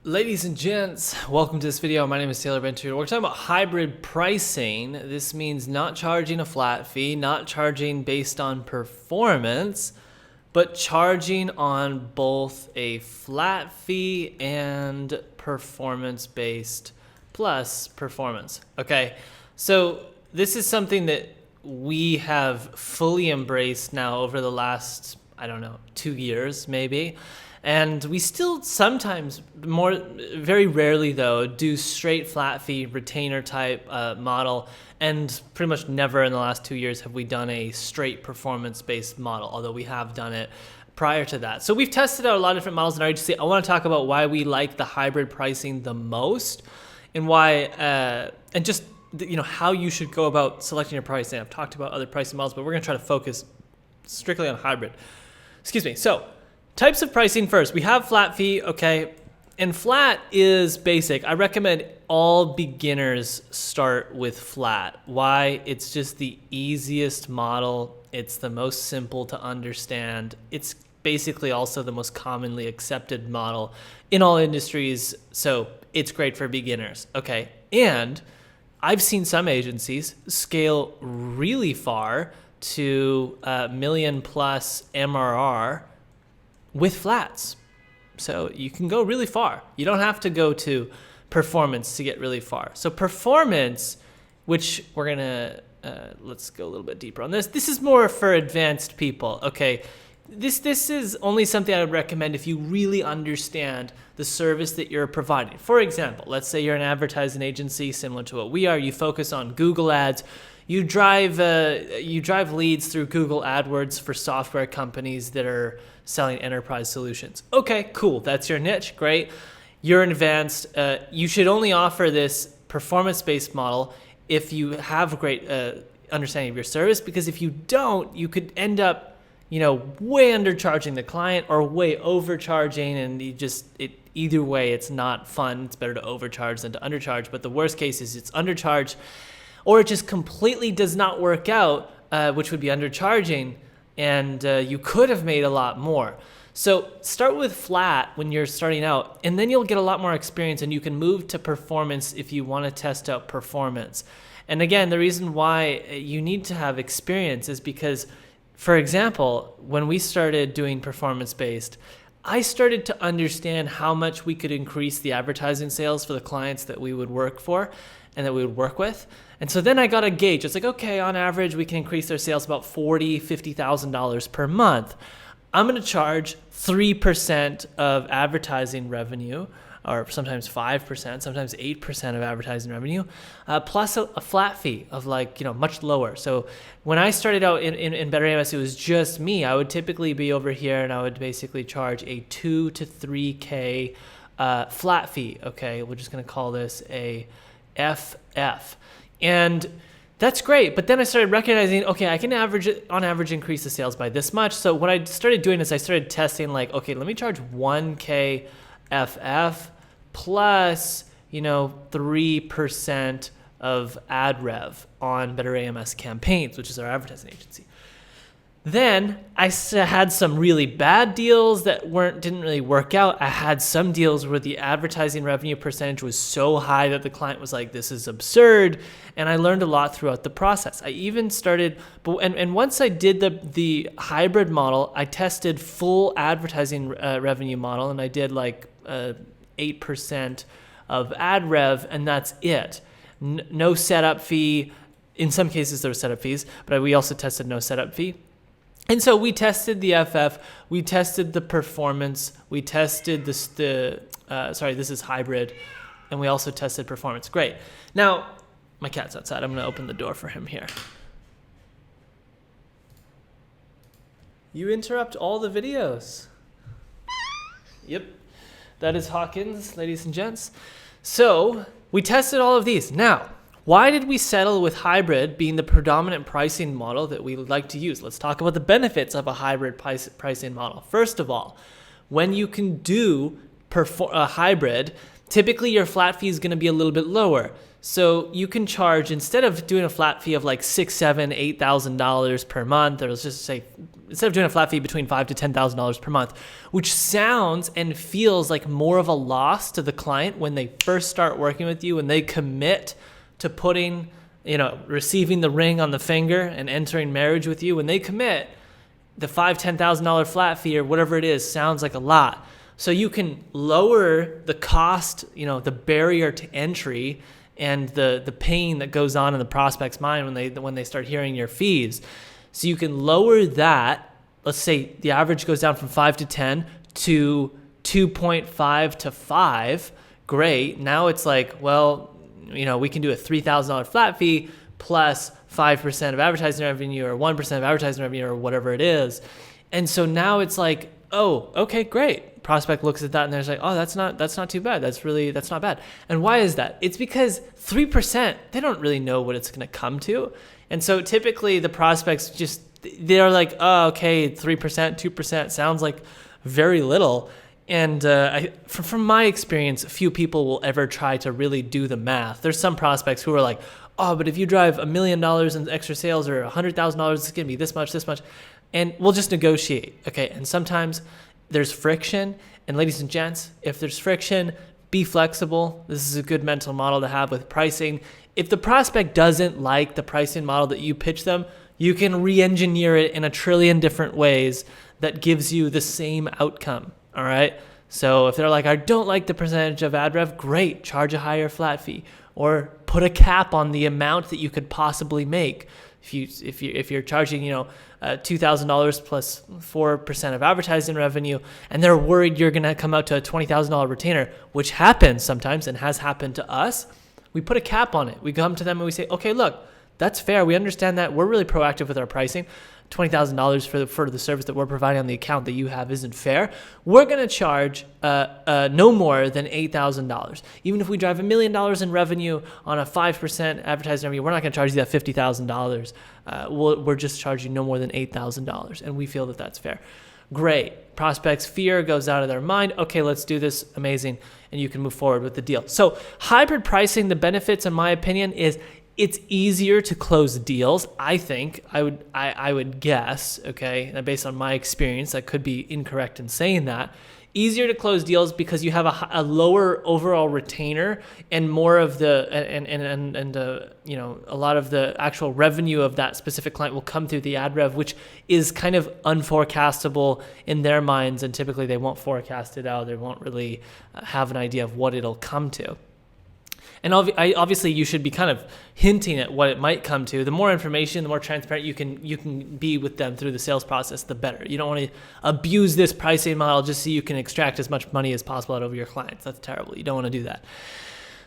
Ladies and gents, welcome to this video. My name is Taylor Ventura. We're talking about hybrid pricing. This means not charging a flat fee, not charging based on performance, but charging on both a flat fee and performance-based plus performance. Okay, so this is something that we have fully embraced now over the last, 2 years maybe. And we still sometimes, very rarely though, do straight flat fee retainer type model. And pretty much never in the last 2 years have we done a straight performance-based model, although we have done it prior to that. So we've tested out a lot of different models in our agency. I want to talk about why we like the hybrid pricing the most and why, and just how you should go about selecting your pricing. I've talked about other pricing models, but we're going to try to focus strictly on hybrid. So types of pricing first. We have flat fee, okay, and flat is basic. I recommend all beginners start with flat. Why? It's just the easiest model. It's the most simple to understand. It's basically also the most commonly accepted model in all industries, so it's great for beginners, okay? And I've seen some agencies scale really far to million plus MRR with flats. So you can go really far. You don't have to go to performance to get really far. So performance, which we're gonna, let's go a little bit deeper on this. This is more for advanced people, okay? This is only something I would recommend if you really understand the service that you're providing. For example, let's say you're an advertising agency similar to what we are. You focus on Google ads. You drive leads through Google AdWords for software companies that are selling enterprise solutions. Okay, cool. That's your niche. Great. You're advanced. You should only offer this performance-based model if you have a great understanding of your service, because if you don't, you could end up way undercharging the client or way overcharging, and either way, it's not fun. It's better to overcharge than to undercharge. But the worst case is it's undercharged, or it just completely does not work out, which would be undercharging, and you could have made a lot more. So start with flat when you're starting out, and then you'll get a lot more experience, and you can move to performance if you want to test out performance. And again, the reason why you need to have experience is because, for example, when we started doing performance-based, I started to understand how much we could increase the advertising sales for the clients that we would work for and that we would work with. And so then I got a gauge. It's like, okay, on average, we can increase their sales about $40,000, $50,000 per month. I'm going to charge 3% of advertising revenue, or sometimes 5%, sometimes 8% of advertising revenue, plus a flat fee of much lower. So when I started out in Better AMS, it was just me. I would typically be over here and I would basically charge a 2 to 3K flat fee. Okay, we're just going to call this a FF. And that's great. But then I started recognizing, okay, I can on average increase the sales by this much. So what I started doing is I started testing okay, let me charge 1K FF plus 3% of ad rev on Better AMS campaigns, which is our advertising agency. Then I had some really bad deals that didn't really work out. I had some deals where the advertising revenue percentage was so high that the client was like, this is absurd. And I learned a lot throughout the process. I even started, and once I did the hybrid model, I tested full advertising revenue model, and I did 8% of ad rev, and that's it. No setup fee. In some cases there were setup fees, but we also tested no setup fee. And so we tested the FF, we tested the performance, we tested this is hybrid, and we also tested performance. Great. Now, my cat's outside. I'm going to open the door for him here. You interrupt all the videos. Yep. That is Hawkins, ladies and gents. So we tested all of these. Now, why did we settle with hybrid being the predominant pricing model that we like to use? Let's talk about the benefits of a hybrid pricing model. First of all, when you can do a hybrid, typically your flat fee is going to be a little bit lower. So you can charge, instead of doing a flat fee of like $6,000, $7,000, $8,000 per month, or let's just say, instead of doing a flat fee between $5,000 to $10,000 per month, which sounds and feels like more of a loss to the client when they first start working with you, when they commit to putting, receiving the ring on the finger and entering marriage with you, when they commit, the $5,000, $10,000 flat fee or whatever it is sounds like a lot. So you can lower the cost, the barrier to entry and the pain that goes on in the prospect's mind when they start hearing your fees. So you can lower that. Let's say the average goes down from 5 to 10 to 2.5 to 5. Great. Now it's like, well, we can do a $3,000 flat fee plus 5% of advertising revenue or 1% of advertising revenue or whatever it is. And so now it's like, oh, okay, great. Prospect looks at that and they're like, oh, that's not too bad. That's not bad. And why is that? It's because 3%, they don't really know what it's going to come to. And so typically the prospects they're like, oh, okay, 3%, 2% sounds like very little. And from my experience, few people will ever try to really do the math. There's some prospects who are like, oh, but if you drive $1 million in extra sales or $100,000, it's going to be this much. And we'll just negotiate. Okay. And sometimes there's friction. And ladies and gents, if there's friction, be flexible. This is a good mental model to have with pricing. If the prospect doesn't like the pricing model that you pitch them, you can re-engineer it in a trillion different ways that gives you the same outcome. All right. So if they're like, I don't like the percentage of ad rev, great, charge a higher flat fee or put a cap on the amount that you could possibly make. If you're charging, $2,000 plus 4% of advertising revenue, and they're worried you're going to come out to a $20,000 retainer, which happens sometimes and has happened to us, we put a cap on it. We come to them and we say, okay, look, that's fair. We understand that. We're really proactive with our pricing. $20,000 for the service that we're providing on the account that you have isn't fair. We're going to charge no more than $8,000. Even if we drive $1 million in revenue on a 5% advertising revenue, we're not going to charge you that $50,000. We're just charging no more than $8,000, and we feel that that's fair. Great. Prospects' fear goes out of their mind. Okay, let's do this. Amazing. And you can move forward with the deal. So hybrid pricing, the benefits, in my opinion, is it's easier to close deals. I think I would guess, okay, and based on my experience, I could be incorrect in saying that. Easier to close deals because you have a lower overall retainer and more of the a lot of the actual revenue of that specific client will come through the ad rev, which is kind of unforecastable in their minds, and typically they won't forecast it out. They won't really have an idea of what it'll come to. And obviously, you should be kind of hinting at what it might come to. The more information, the more transparent you can be with them through the sales process, the better. You don't want to abuse this pricing model just so you can extract as much money as possible out of your clients. That's terrible. You don't want to do that.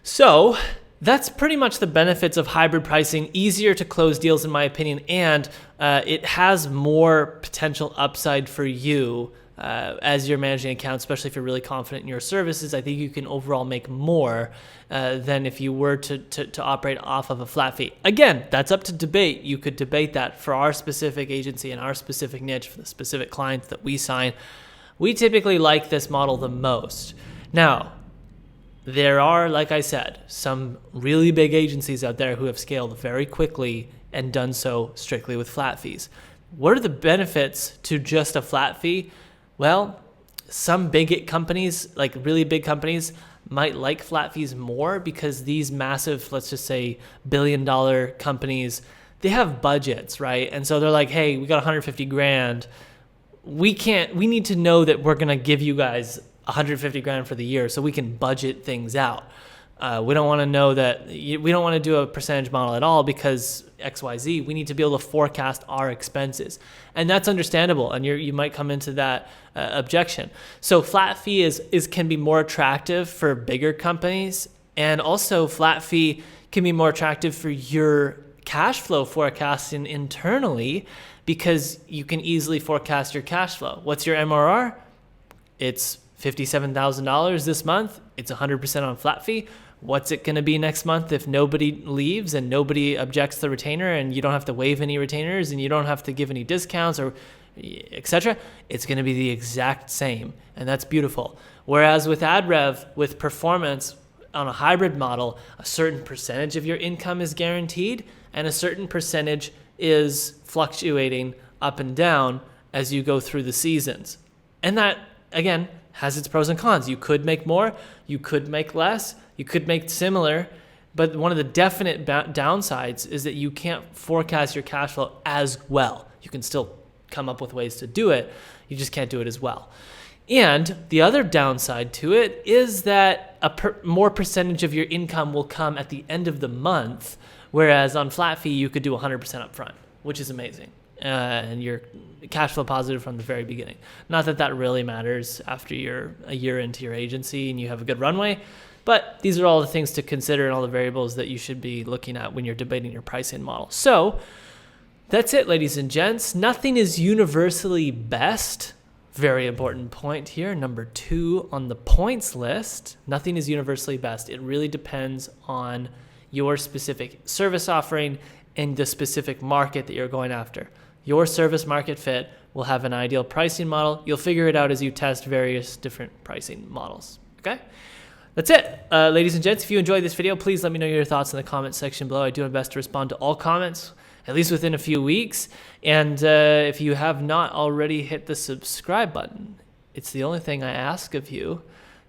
So that's pretty much the benefits of hybrid pricing. Easier to close deals, in my opinion, and it has more potential upside for you as you're managing accounts, especially if you're really confident in your services. I think you can overall make more than if you were to operate off of a flat fee. Again, that's up to debate. You could debate that. For our specific agency and our specific niche, for the specific clients that we sign, we typically like this model the most. Now, there are, like I said, some really big agencies out there who have scaled very quickly and done so strictly with flat fees. What are the benefits to just a flat fee? Well, some big companies, like really big companies, might like flat fees more because these massive, let's just say billion-dollar companies, they have budgets, right? And so they're like, hey, we got 150 grand. We need to know that we're going to give you guys 150 grand for the year so we can budget things out. We don't want to know that, we don't want to do a percentage model at all because XYZ. We need to be able to forecast our expenses. And that's understandable. And you might come into that objection. So flat fee can be more attractive for bigger companies. And also flat fee can be more attractive for your cash flow forecasting internally because you can easily forecast your cash flow. What's your MRR? It's $57,000 this month. It's 100% on flat fee. What's it going to be next month if nobody leaves and nobody objects to the retainer and you don't have to waive any retainers and you don't have to give any discounts or etc.? It's going to be the exact same, and that's beautiful. Whereas with ad rev, with performance, on a hybrid model, a certain percentage of your income is guaranteed and a certain percentage is fluctuating up and down as you go through the seasons. And that, again, has its pros and cons. You could make more, you could make less, you could make similar, but one of the definite downsides is that you can't forecast your cash flow as well. You can still come up with ways to do it, you just can't do it as well. And the other downside to it is that more percentage of your income will come at the end of the month, whereas on flat fee, you could do 100% up front, which is amazing. And you're cash flow positive from the very beginning. Not that that really matters after you're a year into your agency and you have a good runway, but these are all the things to consider and all the variables that you should be looking at when you're debating your pricing model. So that's it, ladies and gents. Nothing is universally best. Very important point here. Number 2 on the points list, nothing is universally best. It really depends on your specific service offering and the specific market that you're going after. Your service market fit will have an ideal pricing model. You'll figure it out as you test various different pricing models. Okay? That's it. Ladies and gents, if you enjoyed this video, please let me know your thoughts in the comment section below. I do my best to respond to all comments, at least within a few weeks. And if you have not already hit the subscribe button, it's the only thing I ask of you.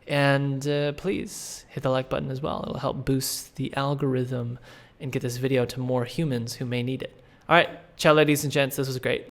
And please hit the like button as well. It'll help boost the algorithm and get this video to more humans who may need it. All right. Ciao, ladies and gents. This was great.